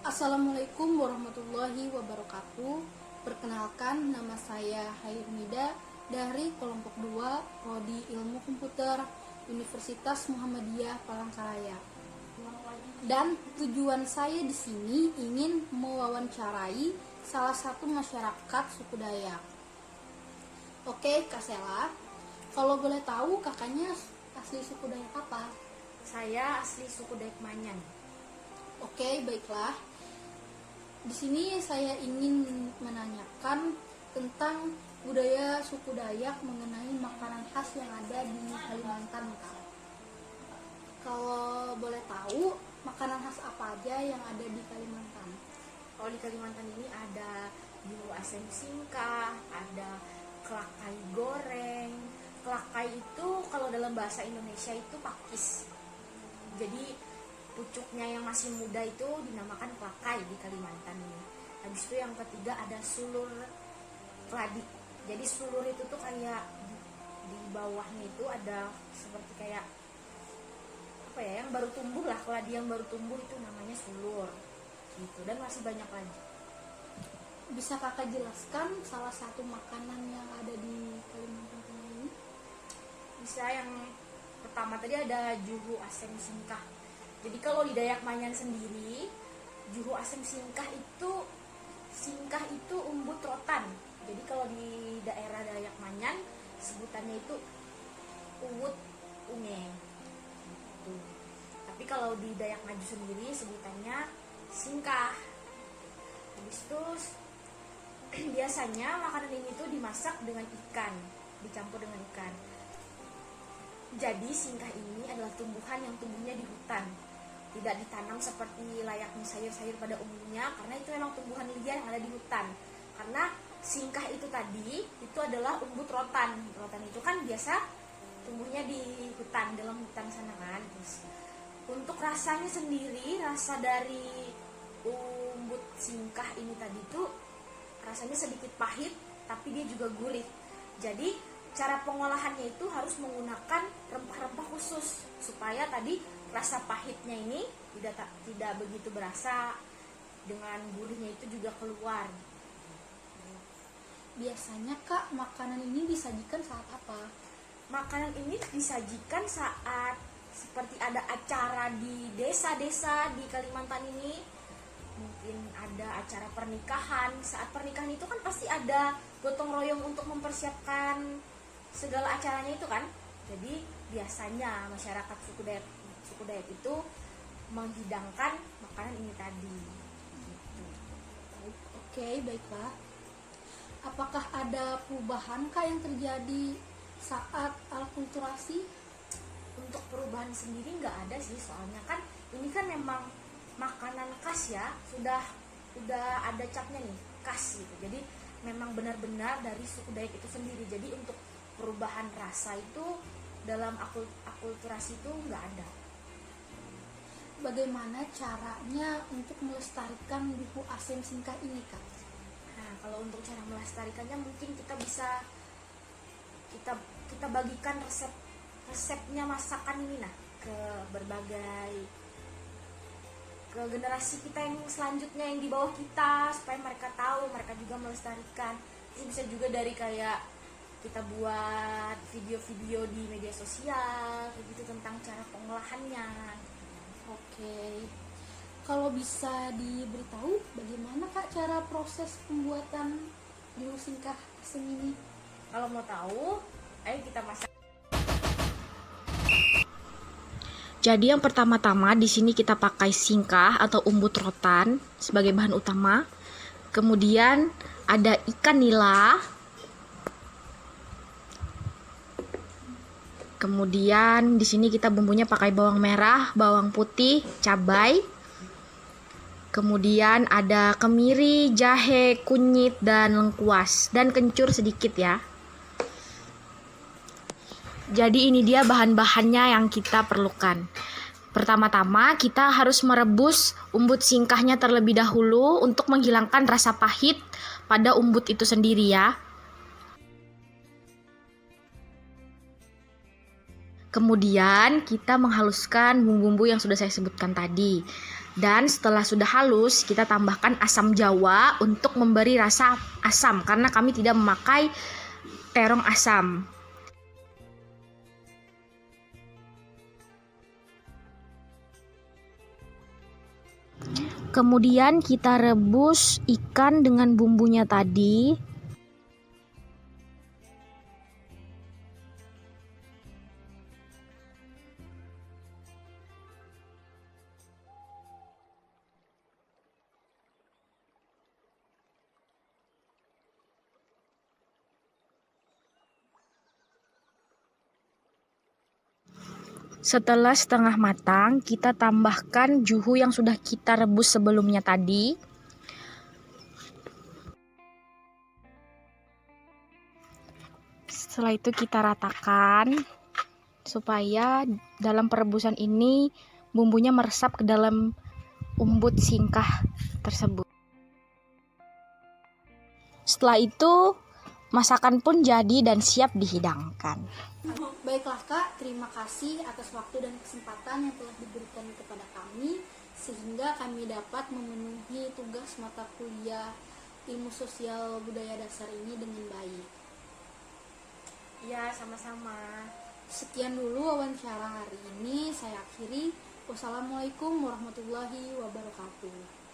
Assalamualaikum warahmatullahi wabarakatuh. Perkenalkan, nama saya Hairunida dari kelompok 2 Prodi Ilmu Komputer Universitas Muhammadiyah Palangkaraya. Dan tujuan saya di sini ingin mewawancarai salah satu masyarakat suku Dayak. Oke, Kak Sela, kalau boleh tahu kakaknya asli suku Dayak apa? Saya asli suku Dayak Manyan. Oke, baiklah. Di sini saya ingin menanyakan tentang budaya suku Dayak mengenai makanan khas yang ada di Kalimantan, Kak. Kalau boleh tahu, makanan khas apa aja yang ada di Kalimantan? Kalau di Kalimantan ini ada juhu asem singkah, ada kelakai goreng. Kelakai itu kalau dalam bahasa Indonesia itu pakis. Jadi pucuknya yang masih muda itu dinamakan kelakai di Kalimantan ini. Habis itu yang ketiga ada sulur keladi. Jadi sulur itu tuh kayak di bawahnya itu ada seperti kayak apa ya, yang baru tumbuh lah, keladi yang baru tumbuh itu namanya sulur gitu, dan masih banyak lagi. Bisa kakak jelaskan salah satu makanan yang ada di Kalimantan Tengah ini? Bisa. Yang pertama tadi ada juhu asem singkah. Jadi kalau di Dayak Manyan sendiri, juhu asem singkah itu umbut rotan. Jadi kalau di daerah Dayak Manyan sebutannya itu uwut unge gitu. Tapi kalau di Dayak Maju sendiri sebutannya singkah. Habis itu biasanya makanan ini tuh dimasak dengan ikan, dicampur dengan ikan. Jadi singkah ini adalah tumbuhan yang tumbuhnya di hutan, tidak ditanam seperti layaknya sayur-sayur pada umumnya, karena itu memang tumbuhan liar yang ada di hutan. Karena singkah itu tadi itu adalah umbut rotan. Rotan itu kan biasa tumbuhnya di hutan, dalam hutan sana kan. Terus untuk rasanya sendiri, rasa dari umbut singkah ini tadi tuh rasanya sedikit pahit, tapi dia juga gurih. Jadi cara pengolahannya itu harus menggunakan rempah-rempah khusus supaya tadi rasa pahitnya ini tidak begitu berasa, dengan gurihnya itu juga keluar. Biasanya Kak, makanan ini disajikan saat apa? Makanan ini disajikan saat seperti ada acara di desa-desa di Kalimantan ini. Mungkin ada acara pernikahan. Saat pernikahan itu kan pasti ada gotong royong untuk mempersiapkan segala acaranya itu kan. Jadi biasanya masyarakat suku Dayak itu menghidangkan makanan ini tadi gitu. Oke, baiklah. Apakah ada perubahan Kak yang terjadi saat alkulturasi? Untuk perubahan sendiri nggak ada sih, soalnya kan ini kan memang makanan khas ya, sudah ada capnya nih, khas gitu. Jadi memang benar-benar dari suku Dayak itu sendiri. Jadi untuk perubahan rasa itu dalam akulturasi itu nggak ada. Bagaimana caranya untuk melestarikan juhu asem singkah ini Kak? Nah, kalau untuk cara melestarikannya mungkin kita bisa kita bagikan resepnya masakan ini ke generasi kita yang selanjutnya, yang di bawah kita, supaya mereka tahu, mereka juga melestarikan. Ini bisa juga dari kayak kita buat video-video di media sosial begitu tentang cara pengolahannya. Oke. Kalau bisa diberitahu bagaimana Kak cara proses pembuatan juhu singkah asem ini? Kalau mau tahu, ayo kita masak. Jadi yang pertama-tama di sini kita pakai singkah atau umbut rotan sebagai bahan utama. Kemudian ada ikan nila. Kemudian di sini kita bumbunya pakai bawang merah, bawang putih, cabai. Kemudian ada kemiri, jahe, kunyit, dan lengkuas, dan kencur sedikit ya. Jadi ini dia bahan-bahannya yang kita perlukan. Pertama-tama kita harus merebus umbut singkahnya terlebih dahulu untuk menghilangkan rasa pahit pada umbut itu sendiri ya. Kemudian kita menghaluskan bumbu-bumbu yang sudah saya sebutkan tadi. Dan setelah sudah halus, kita tambahkan asam jawa untuk memberi rasa asam karena kami tidak memakai terong asam. Kemudian kita rebus ikan dengan bumbunya tadi. Setelah setengah matang, kita tambahkan juhu yang sudah kita rebus sebelumnya tadi. Setelah itu kita ratakan supaya dalam perebusan ini bumbunya meresap ke dalam umbut singkah tersebut. Setelah itu masakan pun jadi dan siap dihidangkan. Baiklah Kak, terima kasih atas waktu dan kesempatan yang telah diberikan kepada kami sehingga kami dapat memenuhi tugas mata kuliah Ilmu Sosial Budaya Dasar ini dengan baik. Ya, sama-sama. Sekian dulu wawancara hari ini, saya akhiri. Wassalamualaikum warahmatullahi wabarakatuh.